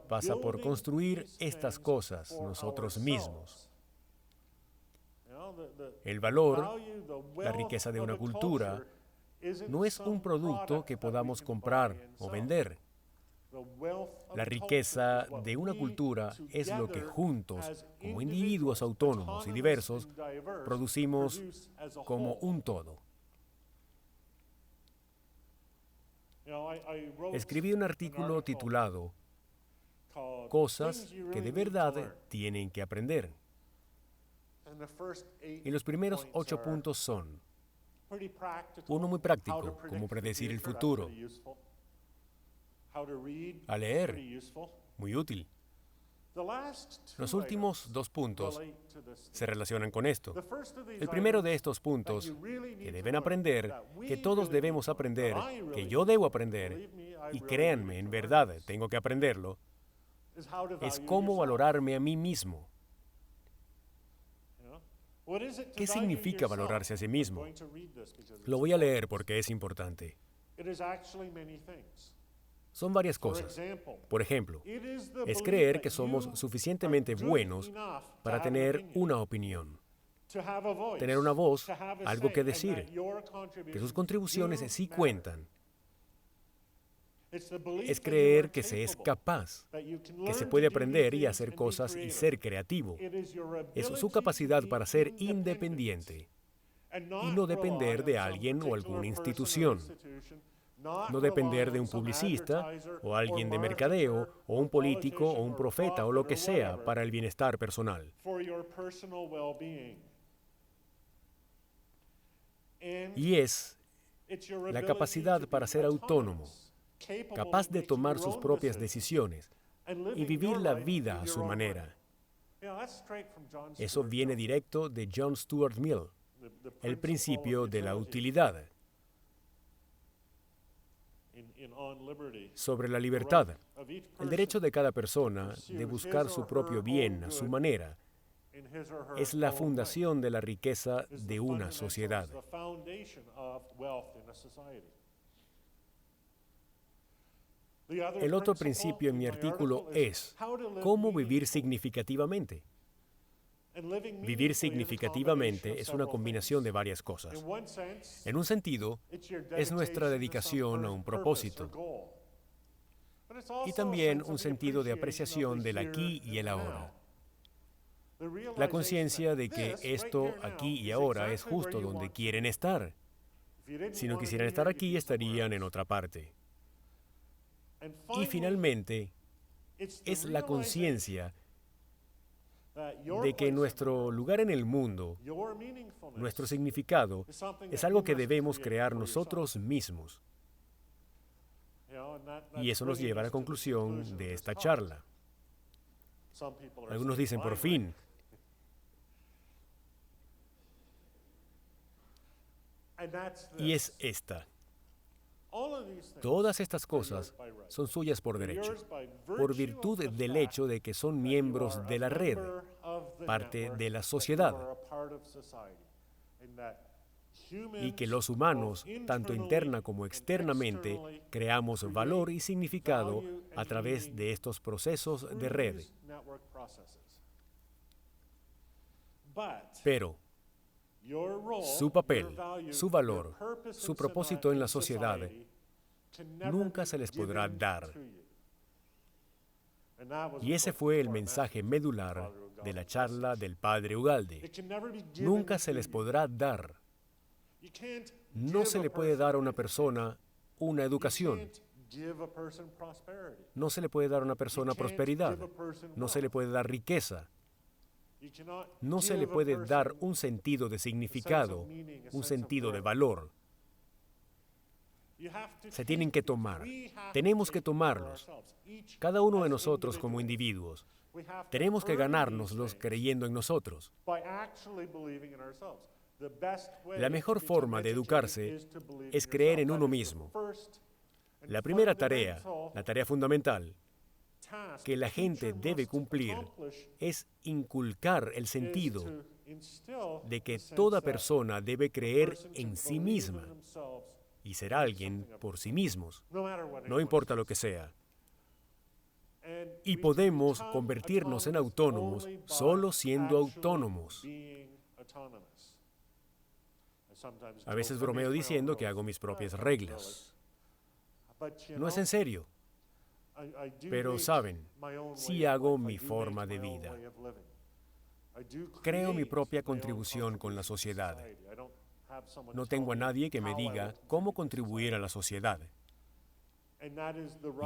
pasa por construir estas cosas nosotros mismos. El valor, la riqueza de una cultura, no es un producto que podamos comprar o vender. La riqueza de una cultura es lo que juntos, como individuos autónomos y diversos, producimos como un todo. Escribí un artículo titulado Cosas que de verdad tienen que aprender. Y los primeros 8 puntos son: uno, muy práctico, cómo predecir el futuro. A leer, muy útil. Los últimos 2 puntos se relacionan con esto. El primero de estos puntos, que deben aprender, que todos debemos aprender, que yo debo aprender, y créanme, en verdad, tengo que aprenderlo, es cómo valorarme a mí mismo. ¿Qué significa valorarse a sí mismo? Lo voy a leer porque es importante. Son varias cosas. Por ejemplo, es creer que somos suficientemente buenos para tener una opinión, tener una voz, algo que decir, que sus contribuciones sí cuentan. Es creer que se es capaz, que se puede aprender y hacer cosas y ser creativo. Es su capacidad para ser independiente y no depender de alguien o alguna institución. No depender de un publicista o alguien de mercadeo o un político o un profeta o lo que sea para el bienestar personal. Y es la capacidad para ser autónomo, capaz de tomar sus propias decisiones y vivir la vida a su manera. Eso viene directo de John Stuart Mill, el principio de la utilidad. Sobre la libertad, el derecho de cada persona de buscar su propio bien a su manera es la fundación de la riqueza de una sociedad. El otro principio en mi artículo es cómo vivir significativamente. Vivir significativamente es una combinación de varias cosas. En un sentido, es nuestra dedicación a un propósito. Y también un sentido de apreciación del aquí y el ahora. La conciencia de que esto aquí y ahora es justo donde quieren estar. Si no quisieran estar aquí, estarían en otra parte. Y finalmente, es la conciencia de que nuestro lugar en el mundo, nuestro significado, es algo que debemos crear nosotros mismos. Y eso nos lleva a la conclusión de esta charla. Algunos dicen, por fin. Y es esta. Todas estas cosas son suyas por derecho, por virtud del hecho de que son miembros de la red, parte de la sociedad, y que los humanos, tanto interna como externamente, creamos valor y significado a través de estos procesos de red. Pero su papel, su valor, su propósito en la sociedad nunca se les podrá dar. Y ese fue el mensaje medular de la charla del Padre Ugalde. Nunca se les podrá dar. No se le puede dar a una persona una educación. No se le puede dar a una persona prosperidad. No se le puede dar riqueza. No se le puede dar un sentido de significado, un sentido de valor. Se tienen que tomar. Tenemos que tomarlos. Cada uno de nosotros como individuos. Tenemos que ganárnoslos creyendo en nosotros. La mejor forma de educarse es creer en uno mismo. La primera tarea, la tarea fundamental, que la gente debe cumplir es inculcar el sentido de que toda persona debe creer en sí misma y ser alguien por sí mismos, no importa lo que sea. Y podemos convertirnos en autónomos solo siendo autónomos. A veces bromeo diciendo que hago mis propias reglas. No es en serio. Pero saben, sí hago mi forma de vida. Creo mi propia contribución con la sociedad. No tengo a nadie que me diga cómo contribuir a la sociedad.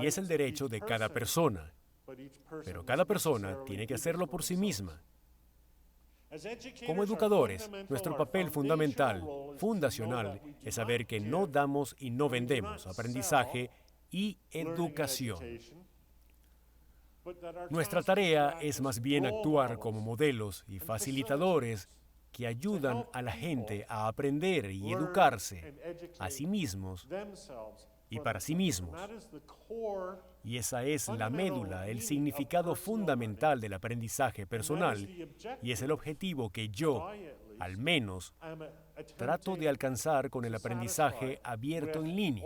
Y es el derecho de cada persona. Pero cada persona tiene que hacerlo por sí misma. Como educadores, nuestro papel fundamental, fundacional, es saber que no damos y no vendemos aprendizaje y educación. Nuestra tarea es más bien actuar como modelos y facilitadores que ayudan a la gente a aprender y educarse a sí mismos y para sí mismos. Y esa es la médula, el significado fundamental del aprendizaje personal, y es el objetivo que yo, al menos, trato de alcanzar con el aprendizaje abierto en línea,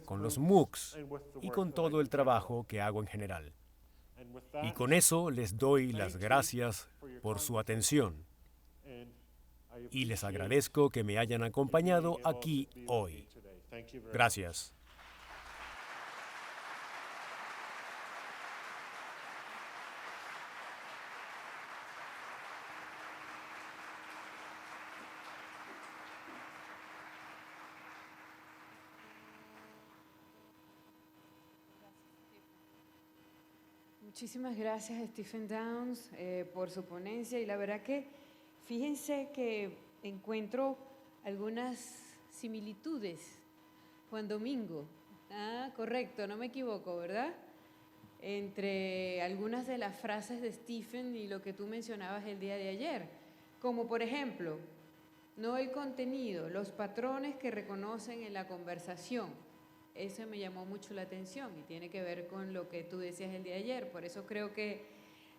con los MOOCs y con todo el trabajo que hago en general. Y con eso les doy las gracias por su atención. Y les agradezco que me hayan acompañado aquí hoy. Gracias. Muchísimas gracias, Stephen Downes, por su ponencia. Y la verdad que fíjense que encuentro algunas similitudes. Juan Domingo, correcto, no me equivoco, ¿verdad? Entre algunas de las frases de Stephen y lo que tú mencionabas el día de ayer. Como por ejemplo, no el contenido, los patrones que reconocen en la conversación. Eso me llamó mucho la atención y tiene que ver con lo que tú decías el día de ayer. Por eso creo que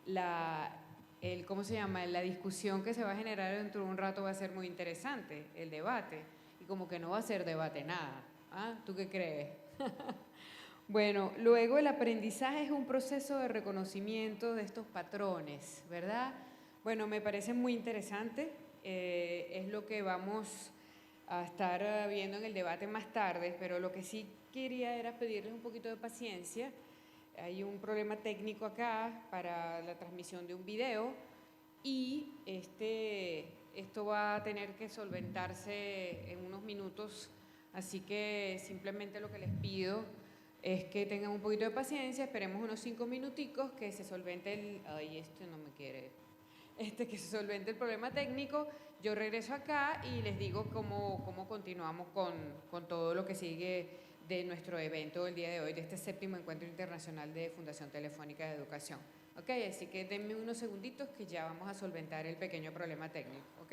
la discusión que se va a generar dentro de un rato va a ser muy interesante, el debate. Y como que no va a ser debate nada. ¿Tú qué crees? Bueno, luego el aprendizaje es un proceso de reconocimiento de estos patrones, ¿verdad? Bueno, me parece muy interesante. Es lo que vamos a estar viendo en el debate más tarde, pero lo que sí quería era pedirles un poquito de paciencia. Hay un problema técnico acá para la transmisión de un video y esto va a tener que solventarse en unos minutos, así que simplemente lo que les pido es que tengan un poquito de paciencia, esperemos unos 5 minuticos que se solvente que se solvente el problema técnico. Yo regreso acá y les digo cómo continuamos con todo lo que sigue de nuestro evento el día de hoy, de este 7º Encuentro Internacional de Fundación Telefónica de Educación. Ok, así que denme unos segunditos que ya vamos a solventar el pequeño problema técnico. Ok.